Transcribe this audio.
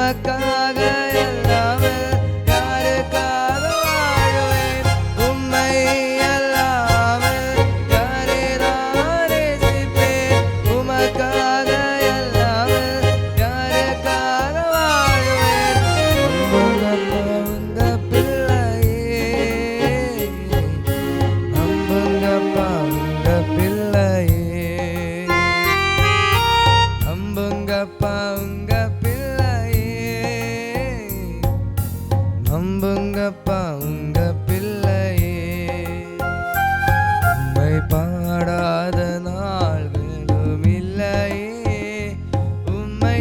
உமக்காக எல்லாமே யாருக்காக வாழ்வேன் உம்மை எல்லாமே யாரை நான் நேசிப்பேன் உமக்காக எல்லாமே யாருக்காக வாழ்வேன் உங்க பிள்ளையே அம்புங்கப்பா உங்க பிள்ளையே அம்புங்கப்பா உங்க நம்புங்கப்பா உங்க பிள்ளையே உம்மை பாடாத நாள்களும் இல்லையே உம்மை